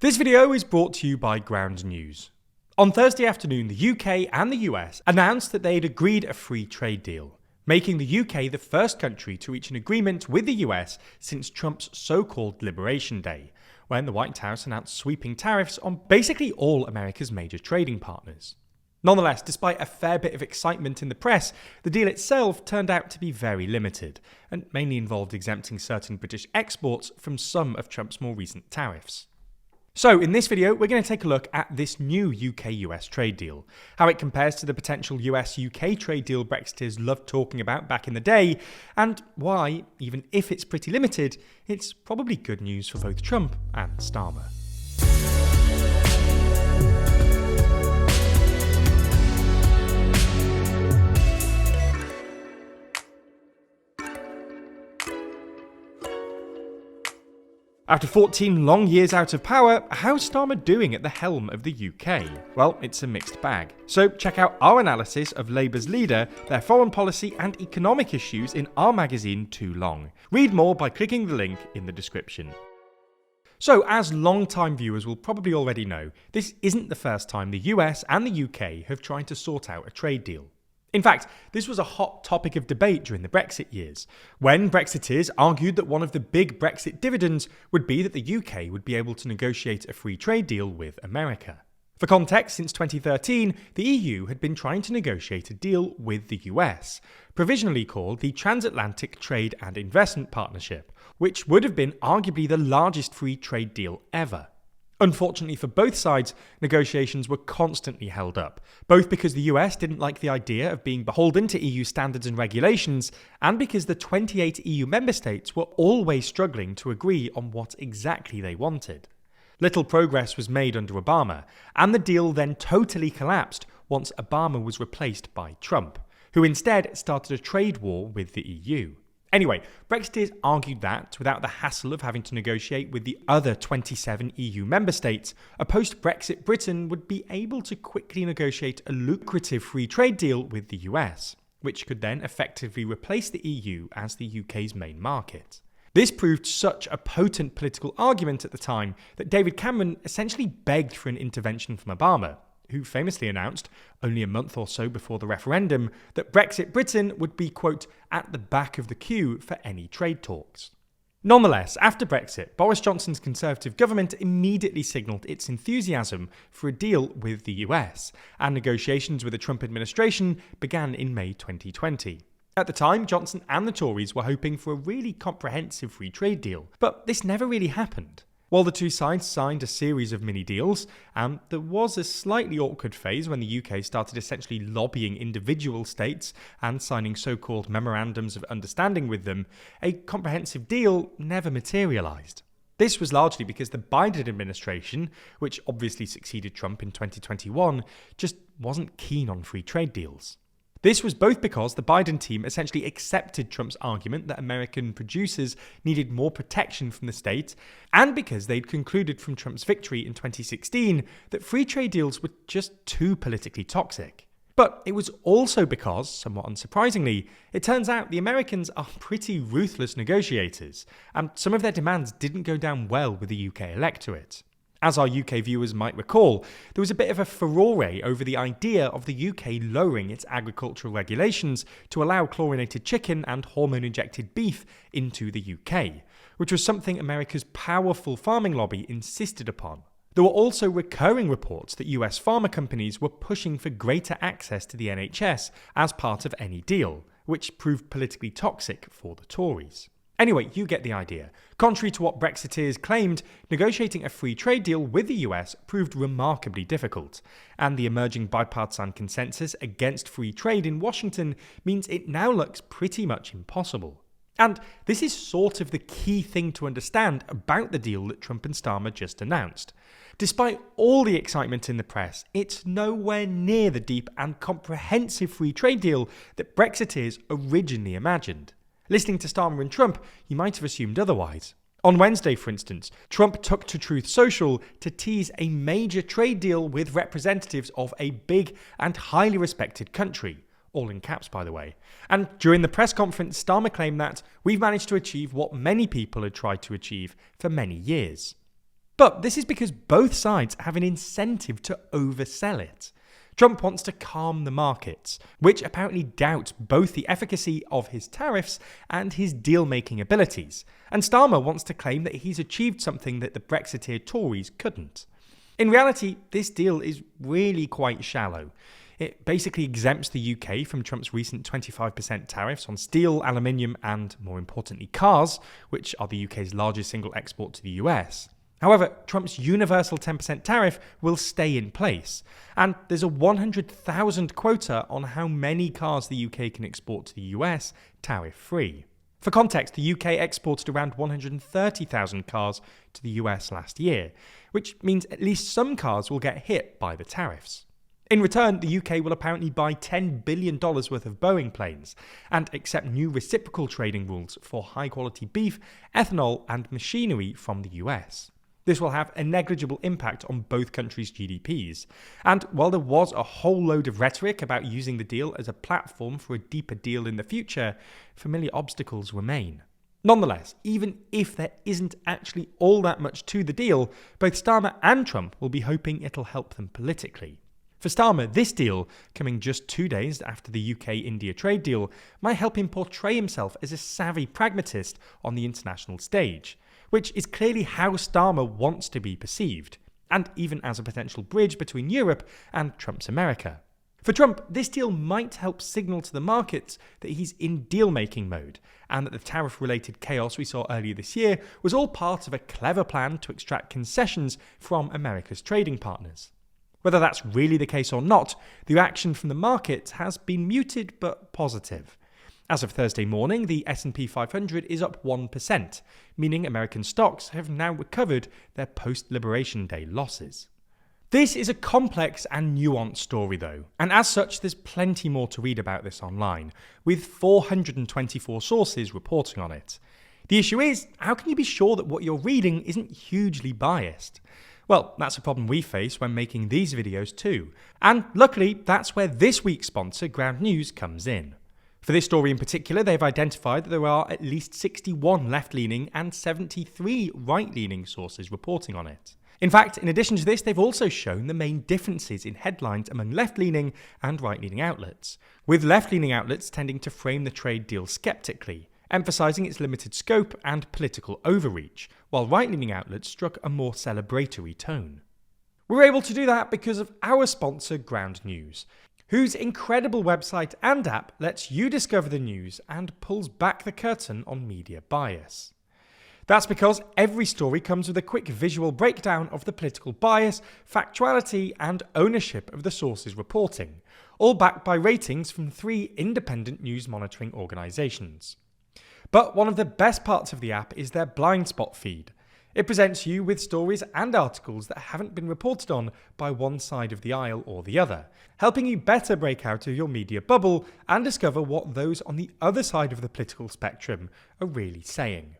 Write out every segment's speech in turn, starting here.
This video is brought to you by Ground News. On Thursday afternoon, the UK and the US announced that they had agreed a free trade deal, making the UK the first country to reach an agreement with the US since Trump's so-called Liberation Day, when the White House announced sweeping tariffs on basically all America's major trading partners. Nonetheless, despite a fair bit of excitement in the press, the deal itself turned out to be very limited, and mainly involved exempting certain British exports from some of Trump's more recent tariffs. So in this video, we're going to take a look at this new UK-US trade deal, how it compares to the potential US-UK trade deal Brexiteers loved talking about back in the day, and why, even if it's pretty limited, it's probably good news for both Trump and Starmer. After 14 long years out of power, how's Starmer doing at the helm of the UK? Well, it's a mixed bag. So check out our analysis of Labour's leader, their foreign policy and economic issues in our magazine Too Long. Read more by clicking the link in the description. So, as long-time viewers will probably already know, this isn't the first time the US and the UK have tried to sort out a trade deal. In fact, this was a hot topic of debate during the Brexit years, when Brexiteers argued that one of the big Brexit dividends would be that the UK would be able to negotiate a free trade deal with America. For context, since 2013, the EU had been trying to negotiate a deal with the US, provisionally called the Transatlantic Trade and Investment Partnership, which would have been arguably the largest free trade deal ever. Unfortunately for both sides, negotiations were constantly held up, both because the US didn't like the idea of being beholden to EU standards and regulations, and because the 28 EU member states were always struggling to agree on what exactly they wanted. Little progress was made under Obama, and the deal then totally collapsed once Obama was replaced by Trump, who instead started a trade war with the EU. Anyway, Brexiteers argued that, without the hassle of having to negotiate with the other 27 EU member states, a post-Brexit Britain would be able to quickly negotiate a lucrative free trade deal with the US, which could then effectively replace the EU as the UK's main market. This proved such a potent political argument at the time that David Cameron essentially begged for an intervention from Obama, who famously announced, only a month or so before the referendum, that Brexit Britain would be, quote, at the back of the queue for any trade talks. Nonetheless, after Brexit, Boris Johnson's Conservative government immediately signalled its enthusiasm for a deal with the US, and negotiations with the Trump administration began in May 2020. At the time, Johnson and the Tories were hoping for a really comprehensive free trade deal, but this never really happened. While the two sides signed a series of mini-deals, and there was a slightly awkward phase when the UK started essentially lobbying individual states and signing so-called memorandums of understanding with them, a comprehensive deal never materialised. This was largely because the Biden administration, which obviously succeeded Trump in 2021, just wasn't keen on free trade deals. This was both because the Biden team essentially accepted Trump's argument that American producers needed more protection from the state, and because they'd concluded from Trump's victory in 2016 that free trade deals were just too politically toxic. But it was also because, somewhat unsurprisingly, it turns out the Americans are pretty ruthless negotiators, and some of their demands didn't go down well with the UK electorate. As our UK viewers might recall, there was a bit of a furore over the idea of the UK lowering its agricultural regulations to allow chlorinated chicken and hormone-injected beef into the UK, which was something America's powerful farming lobby insisted upon. There were also recurring reports that US pharma companies were pushing for greater access to the NHS as part of any deal, which proved politically toxic for the Tories. Anyway, you get the idea. Contrary to what Brexiteers claimed, negotiating a free trade deal with the US proved remarkably difficult, and the emerging bipartisan consensus against free trade in Washington means it now looks pretty much impossible. And this is sort of the key thing to understand about the deal that Trump and Starmer just announced. Despite all the excitement in the press, it's nowhere near the deep and comprehensive free trade deal that Brexiteers originally imagined. Listening to Starmer and Trump, you might have assumed otherwise. On Wednesday, for instance, Trump took to Truth Social to tease a major trade deal with representatives of a big and highly respected country, all in caps by the way. And during the press conference, Starmer claimed that we've managed to achieve what many people had tried to achieve for many years. But this is because both sides have an incentive to oversell it. Trump wants to calm the markets, which apparently doubt both the efficacy of his tariffs and his deal-making abilities. And Starmer wants to claim that he's achieved something that the Brexiteer Tories couldn't. In reality, this deal is really quite shallow. It basically exempts the UK from Trump's recent 25% tariffs on steel, aluminium and, more importantly, cars, which are the UK's largest single export to the US. However, Trump's universal 10% tariff will stay in place, and there's a 100,000 quota on how many cars the UK can export to the US tariff-free. For context, the UK exported around 130,000 cars to the US last year, which means at least some cars will get hit by the tariffs. In return, the UK will apparently buy $10 billion worth of Boeing planes and accept new reciprocal trading rules for high-quality beef, ethanol and machinery from the US. This will have a negligible impact on both countries' GDPs. And while there was a whole load of rhetoric about using the deal as a platform for a deeper deal in the future, familiar obstacles remain. Nonetheless, even if there isn't actually all that much to the deal, both Starmer and Trump will be hoping it'll help them politically. For Starmer, this deal, coming just 2 days after the UK-India trade deal, might help him portray himself as a savvy pragmatist on the international stage, which is clearly how Starmer wants to be perceived, and even as a potential bridge between Europe and Trump's America. For Trump, this deal might help signal to the markets that he's in deal-making mode, and that the tariff-related chaos we saw earlier this year was all part of a clever plan to extract concessions from America's trading partners. Whether that's really the case or not, the reaction from the market has been muted but positive. As of Thursday morning, the S&P 500 is up 1%, meaning American stocks have now recovered their post-Liberation Day losses. This is a complex and nuanced story though, and as such there's plenty more to read about this online, with 424 sources reporting on it. The issue is, how can you be sure that what you're reading isn't hugely biased? Well, that's a problem we face when making these videos too, and luckily that's where this week's sponsor, Ground News, comes in. For this story in particular, they've identified that there are at least 61 left-leaning and 73 right-leaning sources reporting on it. In fact, in addition to this, they've also shown the main differences in headlines among left-leaning and right-leaning outlets, with left-leaning outlets tending to frame the trade deal skeptically, emphasising its limited scope and political overreach, while right-leaning outlets struck a more celebratory tone. We're able to do that because of our sponsor, Ground News, whose incredible website and app lets you discover the news and pulls back the curtain on media bias. That's because every story comes with a quick visual breakdown of the political bias, factuality, and ownership of the source's reporting, all backed by ratings from 3 independent news monitoring organisations. But one of the best parts of the app is their blind spot feed. It presents you with stories and articles that haven't been reported on by one side of the aisle or the other, helping you better break out of your media bubble and discover what those on the other side of the political spectrum are really saying.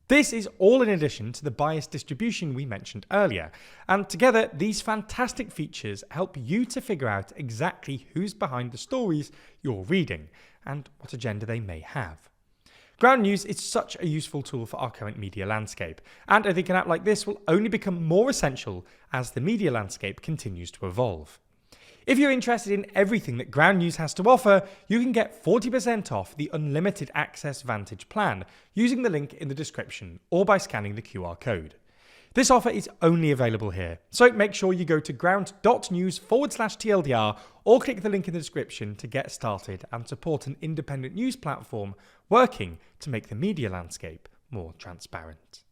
This is all in addition to the biased distribution we mentioned earlier, and together these fantastic features help you to figure out exactly who's behind the stories you're reading and what agenda they may have. Ground News is such a useful tool for our current media landscape, and I think an app like this will only become more essential as the media landscape continues to evolve. If you're interested in everything that Ground News has to offer, you can get 40% off the Unlimited Access Vantage plan using the link in the description or by scanning the QR code. This offer is only available here, so make sure you go to ground.news/TLDR or click the link in the description to get started and support an independent news platform working to make the media landscape more transparent.